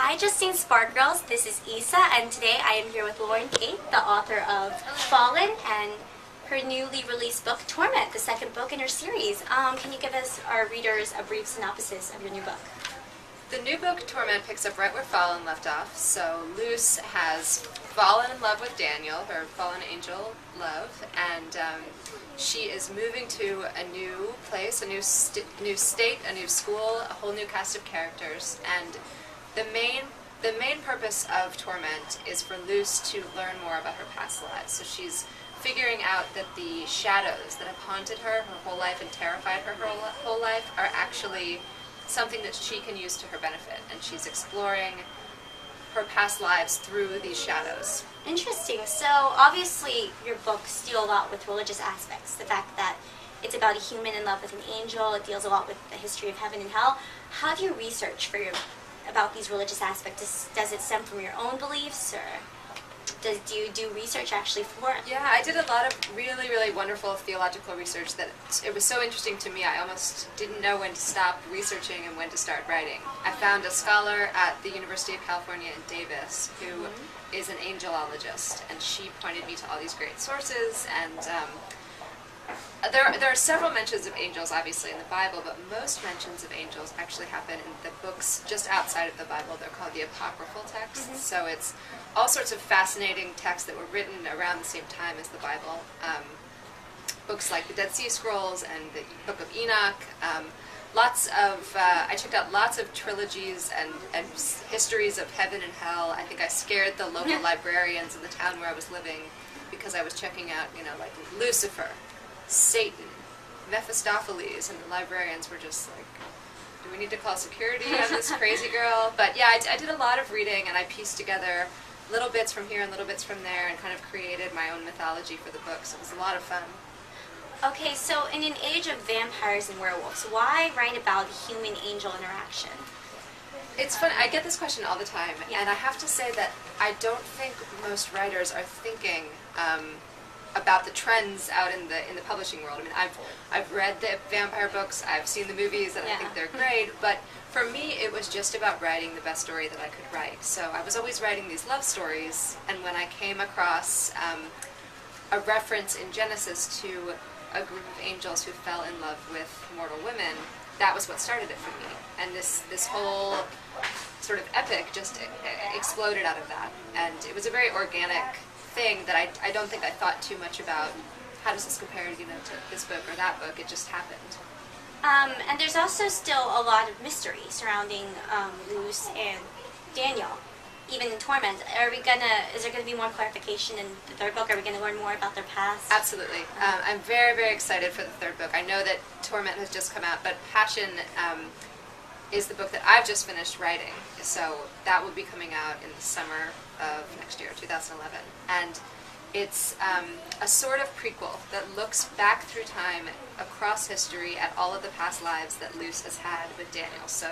Hi, Justine Spark Girls. This is Isa, and today I am here with Lauren Kate, the author of Fallen and her newly released book, Tormenta, the second book in her series. Can you give us, our readers, a brief synopsis of your new book? The new book, Tormenta, picks up right where Fallen left off. So Luce has fallen in love with Daniel, her fallen angel love, and she is moving to a new place, a new state, a new school, a whole new cast of characters. And the main purpose of Tormenta is for Luce to learn more about her past lives. So she's figuring out that the shadows that have haunted her whole life and terrified her whole life are actually something that she can use to her benefit, and she's exploring her past lives through these shadows. Interesting. So obviously your books deal a lot with religious aspects. The fact that it's about a human in love with an angel, it deals a lot with the history of heaven and hell. How do you research about these religious aspects? Does it stem from your own beliefs, or do you do research actually for it? Yeah, I did a lot of really, really wonderful theological research that it was so interesting to me. I almost didn't know when to stop researching and when to start writing. I found a scholar at the University of California in Davis who is an angelologist, and she pointed me to all these great sources. And there are several mentions of angels, obviously, in the Bible, but most mentions of angels actually happen in the books just outside of the Bible. They're called the apocryphal texts. So it's all sorts of fascinating texts that were written around the same time as the Bible. Books like the Dead Sea Scrolls and the Book of Enoch. I checked out lots of trilogies and histories of heaven and hell. I think I scared the local librarians in the town where I was living because I was checking out, like Lucifer, Satan, Mephistopheles, and the librarians were just like, do we need to call security on this crazy girl? But yeah, I did a lot of reading, and I pieced together little bits from here and little bits from there and kind of created my own mythology for the book, so it was a lot of fun. Okay, so in an age of vampires and werewolves, why write about human-angel interaction? It's fun. I get this question all the time, and I have to say that I don't think most writers are thinking about the trends out in the publishing world. I mean, I've read the vampire books, I've seen the movies, and I think they're great, but for me it was just about writing the best story that I could write. So I was always writing these love stories, and when I came across a reference in Genesis to a group of angels who fell in love with mortal women, that was what started it for me. And this whole sort of epic just exploded out of that. And it was a very organic thing that I don't think I thought too much about. How does this compare, to this book or that book? It just happened. And there's also still a lot of mystery surrounding Luce and Daniel, even in Tormenta. Is there gonna be more clarification in the third book? Are we gonna learn more about their past? Absolutely. I'm very, very excited for the third book. I know that Tormenta has just come out, but Passion is the book that I've just finished writing. So that will be coming out in the summer of next year, 2011. And it's a sort of prequel that looks back through time, across history, at all of the past lives that Luce has had with Daniel. So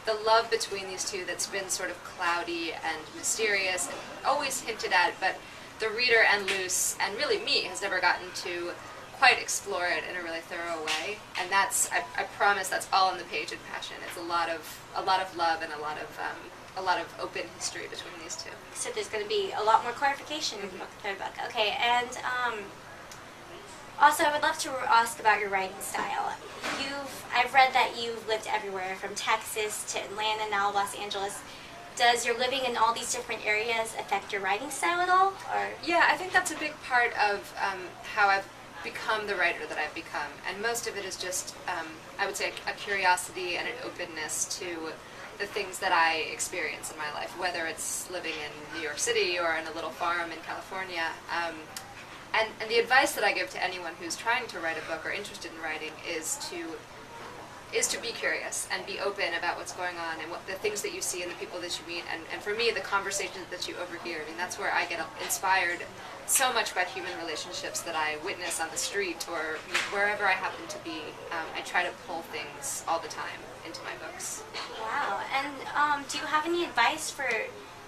the love between these two that's been sort of cloudy and mysterious and always hinted at, but the reader and Luce, and really me, has never gotten to quite explore it in a really thorough way. And that's, I promise, that's all on the page in Passion. It's a lot of love and a lot of open history between these two. So there's going to be a lot more clarification in the third book. Okay, and also I would love to ask about your writing style. I've read that you've lived everywhere, from Texas to Atlanta, now Los Angeles. Does your living in all these different areas affect your writing style at all? Or? Yeah, I think that's a big part of how I've become the writer that I've become. And most of it is just, I would say, a curiosity and an openness to the things that I experience in my life, whether it's living in New York City or in a little farm in California. And the advice that I give to anyone who's trying to write a book or interested in writing is to be curious and be open about what's going on and what the things that you see and the people that you meet. And for me, the conversations that you overhear, I mean, that's where I get inspired so much by human relationships that I witness on the street or wherever I happen to be. I try to pull things all the time into my books. Wow. And do you have any advice for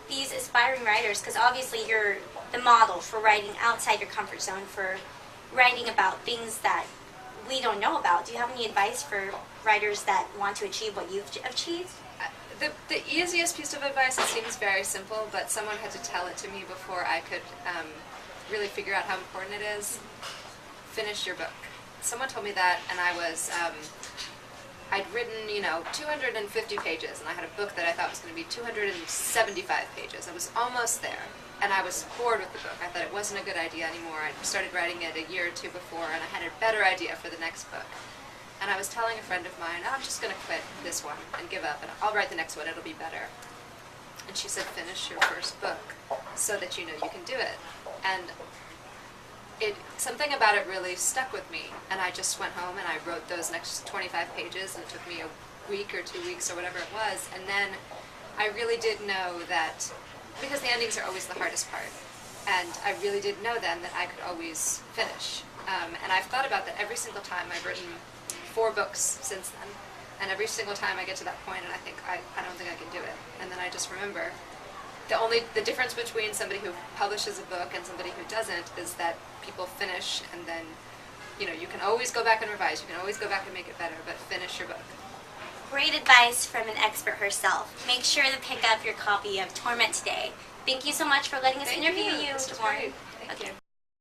these aspiring writers? Because obviously you're the model for writing outside your comfort zone, for writing about things that we don't know about. Do you have any advice for writers that want to achieve what you've achieved? the easiest piece of advice, it seems very simple, but someone had to tell it to me before I could really figure out how important it is. Finish your book. Someone told me that, and I'd written, 250 pages, and I had a book that I thought was going to be 275 pages. I was almost there, and I was bored with the book. I thought it wasn't a good idea anymore. I started writing it a year or two before, and I had a better idea for the next book. And I was telling a friend of mine, I'm just going to quit this one and give up, and I'll write the next one, it'll be better. And she said, finish your first book so that you know you can do it. And something about it really stuck with me, and I just went home and I wrote those next 25 pages, and it took me a week or 2 weeks or whatever it was, and then I really did know that, because the endings are always the hardest part, and I really did know then that I could always finish. And I've thought about that every single time. I've written 4 books since then, and every single time I get to that point and I think, I don't think I can do it, and then I just remember the difference between somebody who publishes a book and somebody who doesn't is that people finish, and then you can always go back and revise, you can always go back and make it better, but finish your book. Great advice from an expert herself. Make sure to pick up your copy of Torment today. Thank you so much for letting us interview you. This was great. Thank you.